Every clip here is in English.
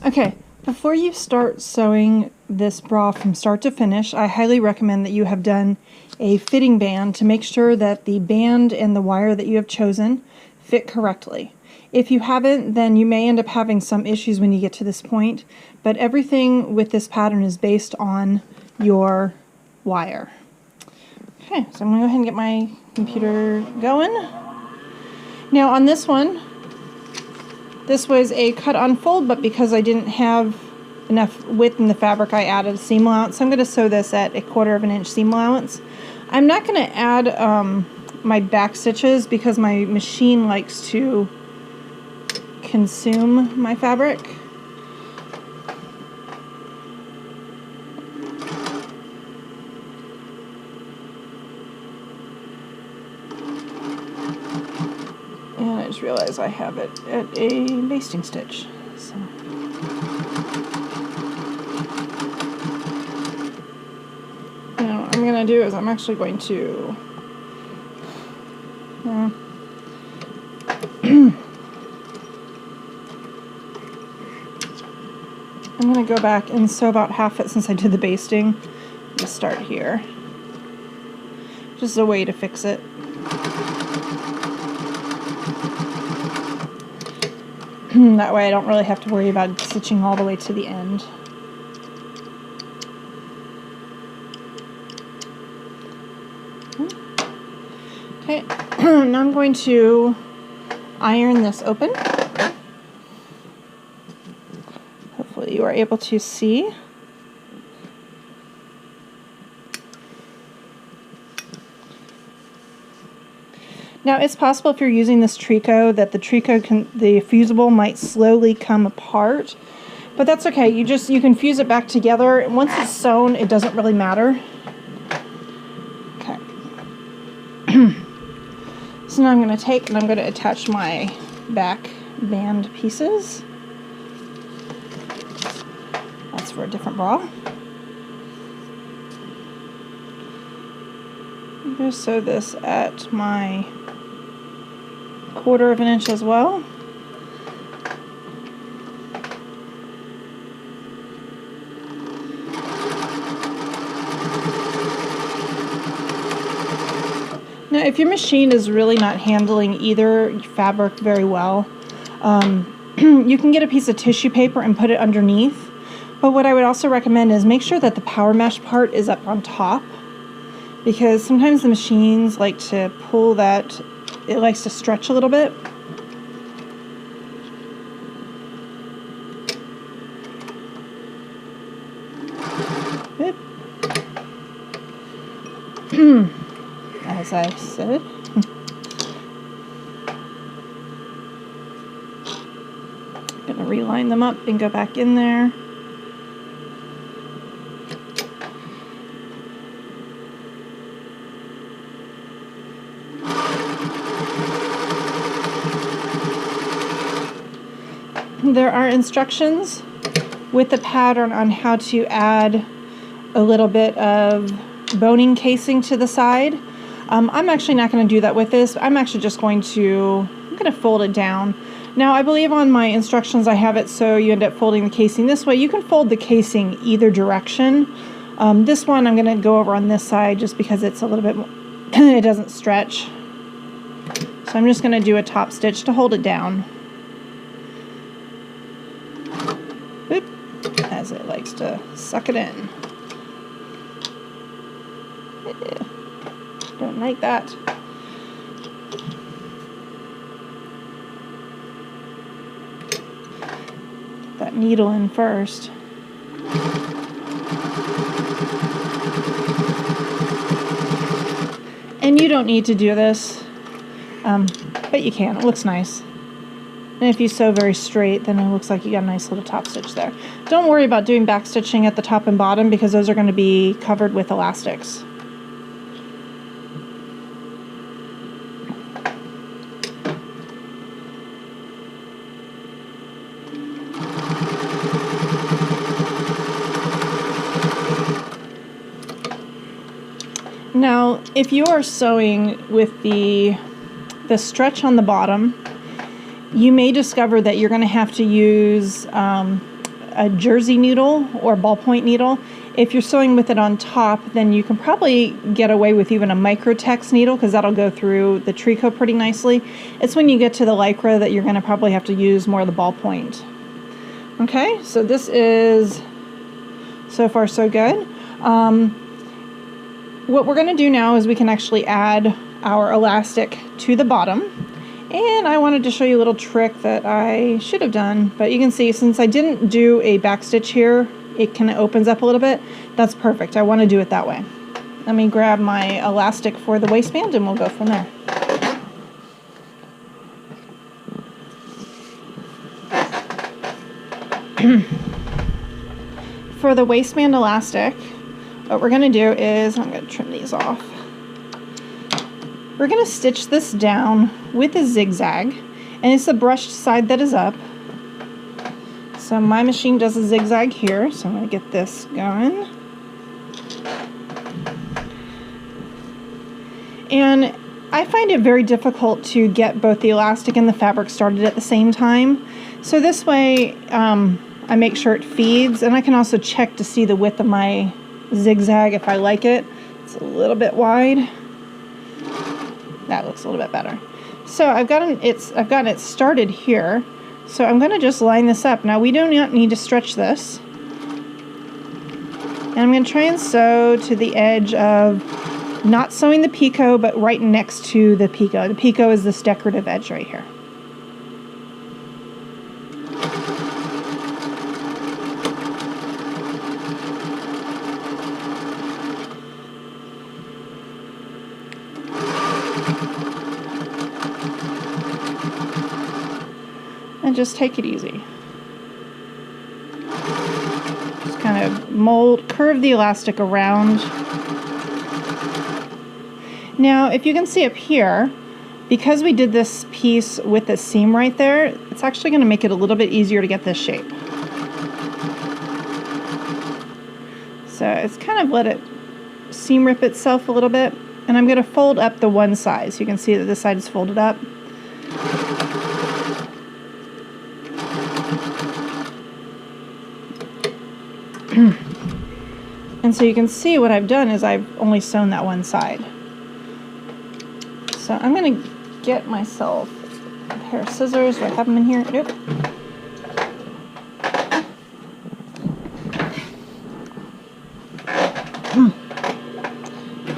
Okay, before you start sewing this bra from start to finish, I highly recommend that you have done a fitting band to make sure that the band and the wire that you have chosen fit correctly. If you haven't, then you may end up having some issues when you get to this point, but everything with this pattern is based on your wire. Okay, so I'm going to go ahead and get my computer going. Now on this one, this was a cut on fold, but because I didn't have enough width in the fabric, I added a seam allowance. So I'm going to sew this at 1/4 inch seam allowance. I'm not going to add my back stitches because my machine likes to consume my fabric. And I just realized I have it at a basting stitch. So. Now what I'm going to do is I'm actually going to I'm going to go back and sew about half it since I did the basting. Just start here. Just a way to fix it. That way I don't really have to worry about stitching all the way to the end. Okay, now I'm going to iron this open. Hopefully you are able to see. Now it's possible if you're using this tricot that the fusible might slowly come apart, but that's okay. You can fuse it back together. Once it's sewn, it doesn't really matter. Okay. So now I'm going to take and I'm going to attach my back band pieces. That's for a different bra. I'm going to sew this at my 1/4 inch as well. Now if your machine is really not handling either fabric very well, you can get a piece of tissue paper and put it underneath, but what I would also recommend is make sure that the power mesh part is up on top, because sometimes the machines like to pull that. It likes to stretch a little bit. As I said. I'm going to reline them up and go back in there. There are instructions with the pattern on how to add a little bit of boning casing to the side. I'm actually not going to do that with this. I'm actually just going to fold it down. Now I believe on my instructions I have it so you end up folding the casing this way. You can fold the casing either direction. This one I'm going to go over on this side just because it's a little bit more it doesn't stretch. So I'm just going to do a top stitch to hold it down. As it likes to suck it in. Don't like that. Get that needle in first. And you don't need to do this, but you can. It looks nice. And if you sew very straight, then it looks like you got a nice little top stitch there. Don't worry about doing back stitching at the top and bottom because those are going to be covered with elastics. Now, if you are sewing with the stretch on the bottom, you may discover that you're going to have to use a jersey needle or ballpoint needle. If you're sewing with it on top, then you can probably get away with even a microtex needle because that'll go through the tricot pretty nicely. It's when you get to the lycra that you're going to probably have to use more of the ballpoint. Okay, so this is so far so good. What we're going to do now is we can actually add our elastic to the bottom. And I wanted to show you a little trick that I should have done, but you can see since I didn't do a back stitch here, it kind of opens up a little bit. That's perfect. I want to do it that way. Let me grab my elastic for the waistband and we'll go from there. For the waistband elastic, what we're going to do is, I'm going to trim these off. We're going to stitch this down with a zigzag, and it's the brushed side that is up. So my machine does a zigzag here, so I'm going to get this going. And I find it very difficult to get both the elastic and the fabric started at the same time. So this way I make sure it feeds, and I can also check to see the width of my zigzag if I like it. It's a little bit wide. That looks a little bit better. So I've gotten it started here. So I'm going to just line this up. Now we do not need to stretch this. And I'm going to try and sew to the edge of not sewing the picot, but right next to the picot. The picot is this decorative edge right here. And just take it easy. Just kind of curve the elastic around. Now, if you can see up here, because we did this piece with the seam right there, it's actually going to make it a little bit easier to get this shape. So it's kind of let it seam rip itself a little bit. And I'm going to fold up the one side, so you can see that this side is folded up. And so you can see what I've done is I've only sewn that one side. So I'm going to get myself a pair of scissors. Do I have them in here? Nope.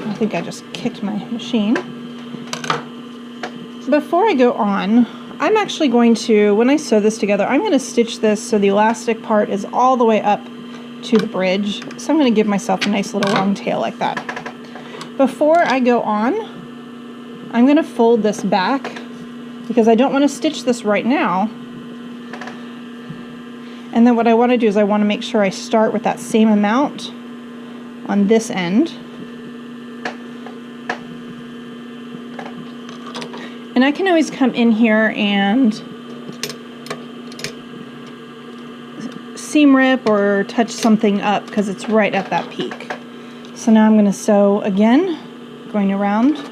I think I just kicked my machine. Before I go on, I'm actually going to, when I sew this together, I'm going to stitch this so the elastic part is all the way up to the bridge. So I'm going to give myself a nice little long tail like that. Before I go on, I'm going to fold this back because I don't want to stitch this right now. And then what I want to do is I want to make sure I start with that same amount on this end. And I can always come in here and seam rip or touch something up because it's right at that peak. So now I'm going to sew again, going around.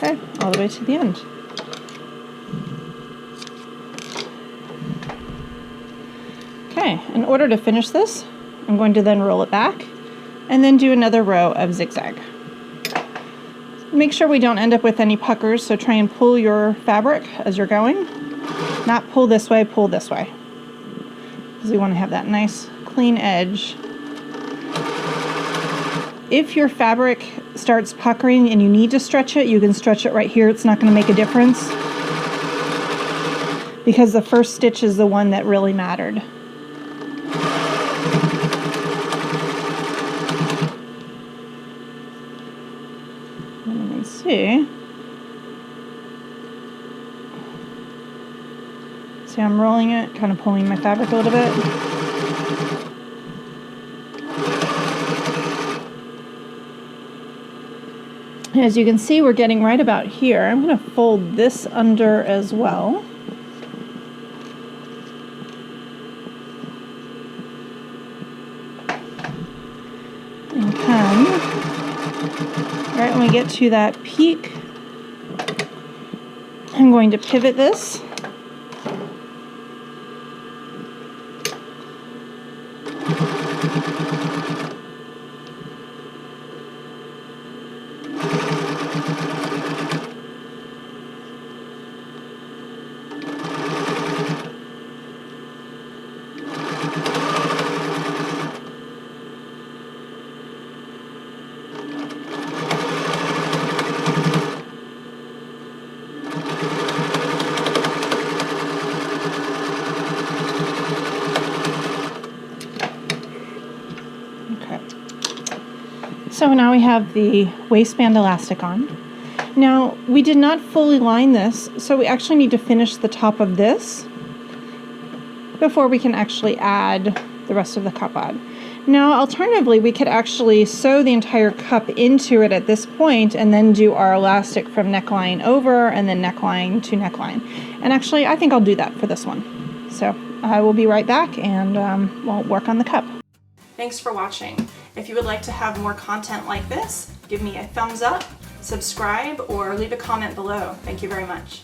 Okay, all the way to the end. Okay, in order to finish this, I'm going to then roll it back and then do another row of zigzag. Make sure we don't end up with any puckers, so try and pull your fabric as you're going. Not pull this way, pull this way. Because we want to have that nice clean edge. If your fabric starts puckering and you need to stretch it, you can stretch it right here. It's not going to make a difference because the first stitch is the one that really mattered. And you can see. See, I'm rolling it, kind of pulling my fabric a little bit. As you can see, we're getting right about here. I'm going to fold this under as well. And come right when we get to that peak, I'm going to pivot this. So now we have the waistband elastic on. Now, we did not fully line this, so we actually need to finish the top of this before we can actually add the rest of the cup on. Now, alternatively, we could actually sew the entire cup into it at this point and then do our elastic from neckline over and then neckline to neckline. And actually, I think I'll do that for this one. So I will be right back and we'll work on the cup. Thanks for watching. If you would like to have more content like this, give me a thumbs up, subscribe, or leave a comment below. Thank you very much.